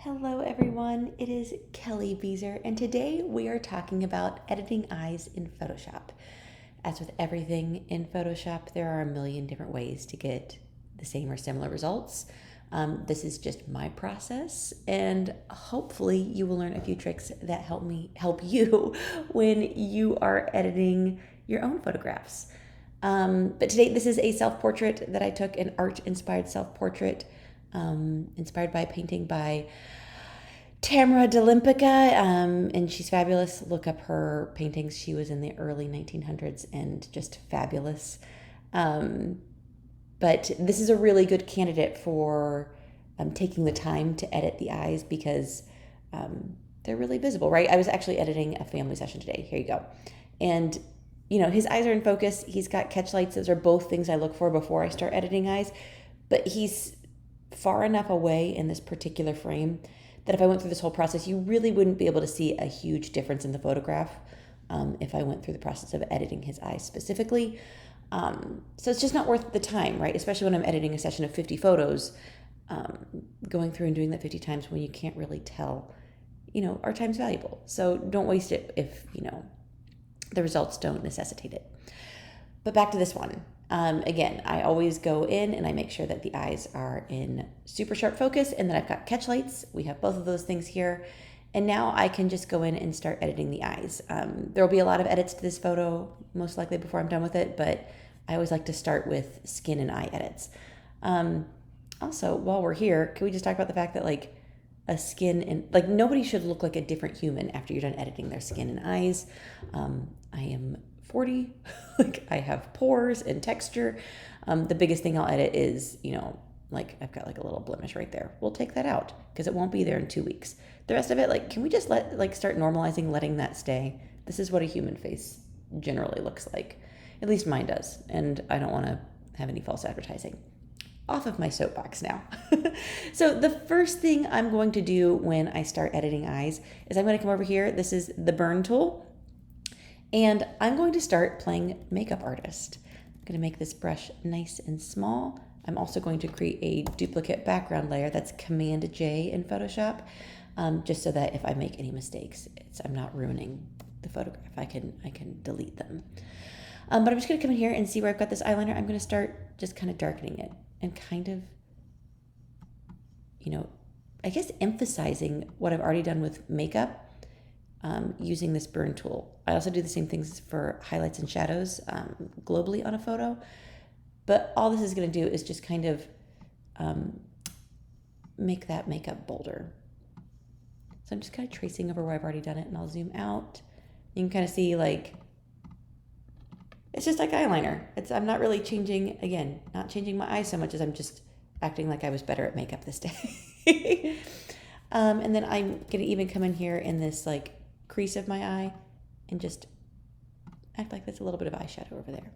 Hello everyone, it is Kelly Beezer, and today we are talking about editing eyes in Photoshop. As with everything in Photoshop, there are a million different ways to get the same or similar results. This is just my process, and hopefully you will learn a few tricks that help you when you are editing your own photographs. But today, this is a self-portrait that I took, an art-inspired self-portrait inspired by a painting by Tamara Delimpica, and she's fabulous. Look up her paintings. She was in the early 1900s and just fabulous. But this is a really good candidate for taking the time to edit the eyes because they're really visible, right? I was actually editing a family session today. Here you go. And, his eyes are in focus. He's got catch lights. Those are both things I look for before I start editing eyes. But he's far enough away in this particular frame that if I went through this whole process, you really wouldn't be able to see a huge difference in the photograph if I went through the process of editing his eyes specifically. So it's just not worth the time, right? Especially when I'm editing a session of 50 photos, going through and doing that 50 times when you can't really tell, our time's valuable. So don't waste it if, the results don't necessitate it. But back to this one. Again, I always go in and I make sure that the eyes are in super sharp focus and that I've got catch lights. We have both of those things here. And now I can just go in and start editing the eyes. There will be a lot of edits to this photo, most likely before I'm done with it, but I always like to start with skin and eye edits. Also, while we're here, can we just talk about the fact that a skin and nobody should look like a different human after you're done editing their skin and eyes. I am 40, I have pores and texture. The biggest thing I'll edit is, I've got a little blemish right there. We'll take that out because it won't be there in 2 weeks. The rest of it, can we just start normalizing letting that stay? This is what a human face generally looks like. At least mine does. And I don't want to have any false advertising. Off of my soapbox now. So the first thing I'm going to do when I start editing eyes is I'm going to come over here. This is the burn tool. And I'm going to start playing makeup artist. I'm going to make this brush nice and small. I'm also going to create a duplicate background layer. That's Command J in Photoshop, just so that if I make any mistakes, I'm not ruining the photograph. I can delete them. But I'm just going to come in here and see where I've got this eyeliner. I'm going to start just kind of darkening it and kind of, I guess emphasizing what I've already done with makeup. Using this burn tool. I also do the same things for highlights and shadows globally on a photo. But all this is going to do is just kind of make that makeup bolder. So I'm just kind of tracing over where I've already done it, and I'll zoom out. You can kind of see it's just like eyeliner. I'm not really not changing my eyes so much as I'm just acting like I was better at makeup this day. And then I'm going to even come in here in this crease of my eye and just act like there's a little bit of eyeshadow over there.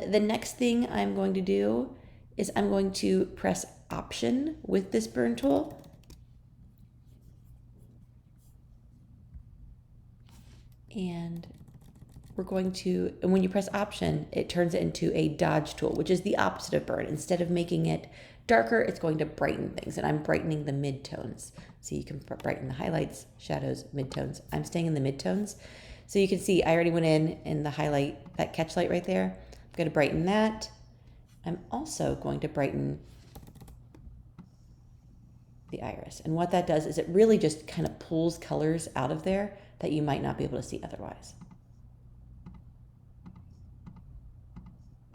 The next thing I'm going to do is I'm going to press Option with this burn tool. And when you press Option, it turns it into a dodge tool, which is the opposite of burn. Instead of making it darker, it's going to brighten things, and I'm brightening the midtones. So you can brighten the highlights, shadows, midtones. I'm staying in the midtones. So you can see I already went in the highlight, that catch light right there. I'm going to brighten that. I'm also going to brighten the iris. And what that does is it really just kind of pulls colors out of there that you might not be able to see otherwise.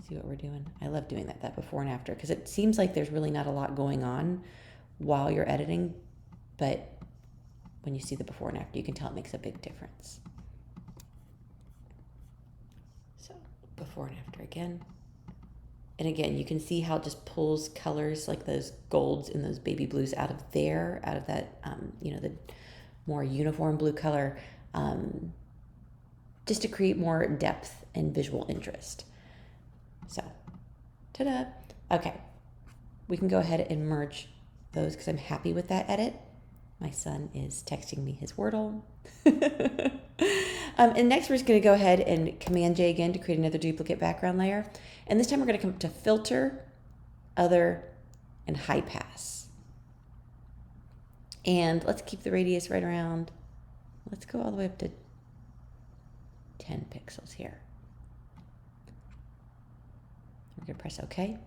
See what we're doing? I love doing that before and after, because it seems like there's really not a lot going on while you're editing, but when you see the before and after, you can tell it makes a big difference. So before and after again. And again, you can see how it just pulls colors like those golds and those baby blues out of that, the more uniform blue color, just to create more depth and visual interest. So, ta-da. Okay, we can go ahead and merge those because I'm happy with that edit. My son is texting me his Wordle. And next we're just going to go ahead and Command J again to create another duplicate background layer. And this time we're going to come up to Filter, Other, and High Pass. And let's keep the radius right around. Let's go all the way up to 10 pixels here. We're going to press OK.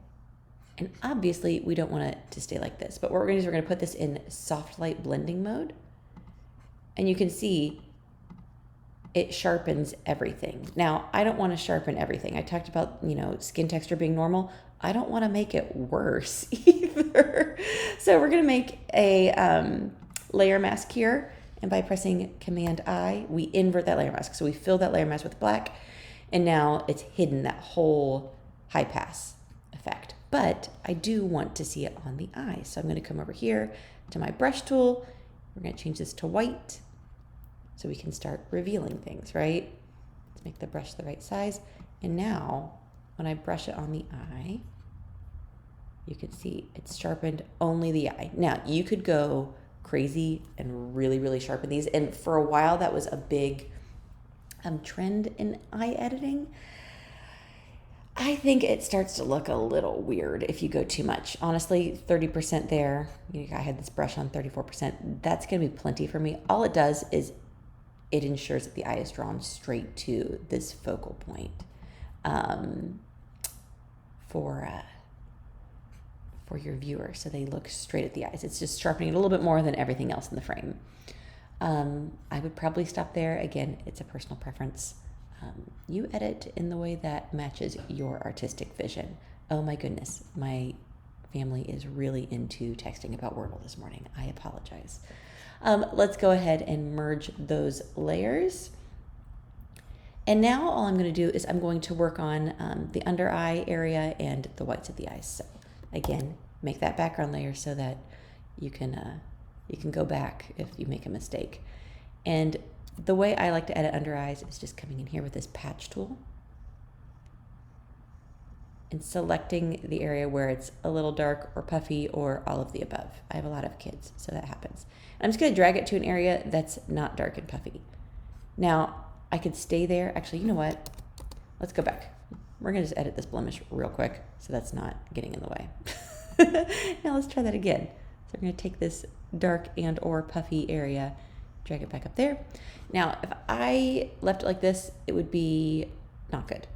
And obviously we don't want it to stay like this, but what we're going to do is we're going to put this in soft light blending mode. And you can see it sharpens everything. Now, I don't want to sharpen everything. I talked about, skin texture being normal. I don't want to make it worse either. So we're going to make a layer mask here. And by pressing Command I, we invert that layer mask. So we fill that layer mask with black. And now it's hidden that whole high pass effect. But I do want to see it on the eye. So I'm going to come over here to my brush tool. We're going to change this to white so we can start revealing things, right? Let's make the brush the right size. And now when I brush it on the eye, you can see it's sharpened only the eye. Now you could go crazy and really, really sharpen these. And for a while that was a big trend in eye editing. I think it starts to look a little weird if you go too much. Honestly, 30% there, I had this brush on 34%. That's gonna be plenty for me. All it does is it ensures that the eye is drawn straight to this focal point for your viewer, so they look straight at the eyes. It's just sharpening it a little bit more than everything else in the frame. I would probably stop there. Again, it's a personal preference. You edit in the way that matches your artistic vision. Oh my goodness, my family is really into texting about Wordle this morning. I apologize. Let's go ahead and merge those layers. And now all I'm going to do is I'm going to work on the under eye area and the whites of the eyes. So again, make that background layer so that you can go back if you make a mistake. And the way I like to edit under eyes is just coming in here with this patch tool and selecting the area where it's a little dark or puffy or all of the above. I have a lot of kids, so that happens. I'm just going to drag it to an area that's not dark and puffy. Now, I could stay there. Actually, you know what? Let's go back. We're going to just edit this blemish real quick so that's not getting in the way. Now let's try that again. So we're going to take this dark and or puffy area, drag it back up there. Now, if I left it like this, it would be not good.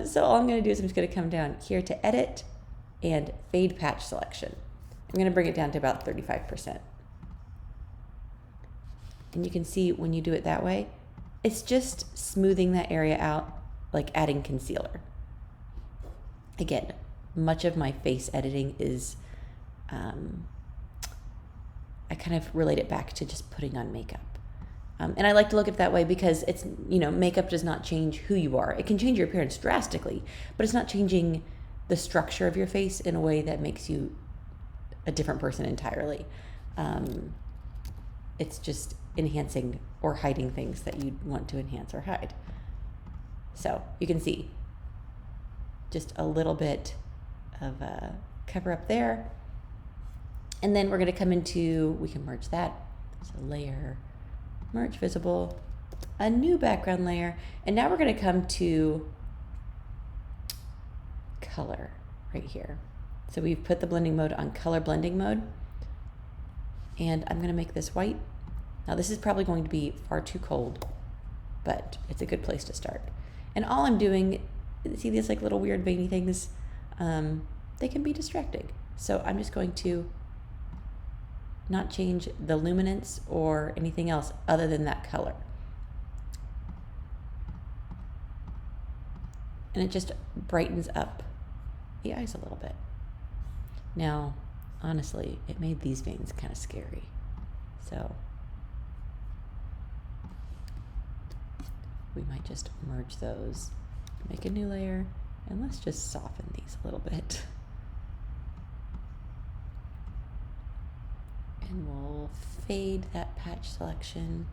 So all I'm going to do is I'm just going to come down here to edit and fade patch selection. I'm going to bring it down to about 35%. And you can see when you do it that way, it's just smoothing that area out, like adding concealer. Again, much of my face editing is, I kind of relate it back to just putting on makeup. And I like to look at it that way because it's, makeup does not change who you are. It can change your appearance drastically, but it's not changing the structure of your face in a way that makes you a different person entirely. It's just enhancing or hiding things that you want to enhance or hide. So you can see just a little bit of a cover up there. And then we're going to come into, we can merge that. So layer, merge visible, a new background layer. And now we're going to come to color right here. So we've put the blending mode on color blending mode. And I'm going to make this white. Now this is probably going to be far too cold, but it's a good place to start. And all I'm doing, see these like little weird veiny things? They can be distracting. So I'm just going to not change the luminance or anything else other than that color. And it just brightens up the eyes a little bit. Now, honestly, it made these veins kind of scary. So we might just merge those, make a new layer, and let's just soften these a little bit. And we'll fade that patch selection.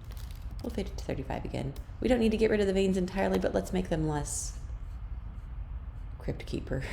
We'll fade it to 35 again. We don't need to get rid of the veins entirely, but let's make them less crypt keeper.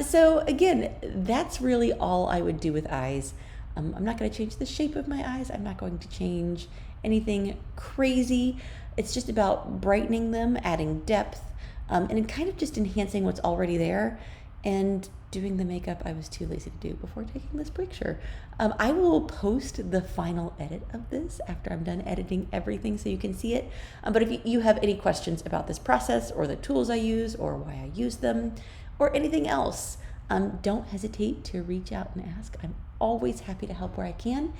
So again, that's really all I would do with eyes. I'm not going to change the shape of my eyes. I'm not going to change anything crazy. It's just about brightening them, adding depth, and kind of just enhancing what's already there. And doing the makeup I was too lazy to do before taking this picture. I will post the final edit of this after I'm done editing everything so you can see it. But if you have any questions about this process or the tools I use or why I use them or anything else, don't hesitate to reach out and ask. I'm always happy to help where I can.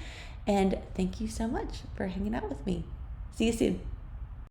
And thank you so much for hanging out with me. See you soon.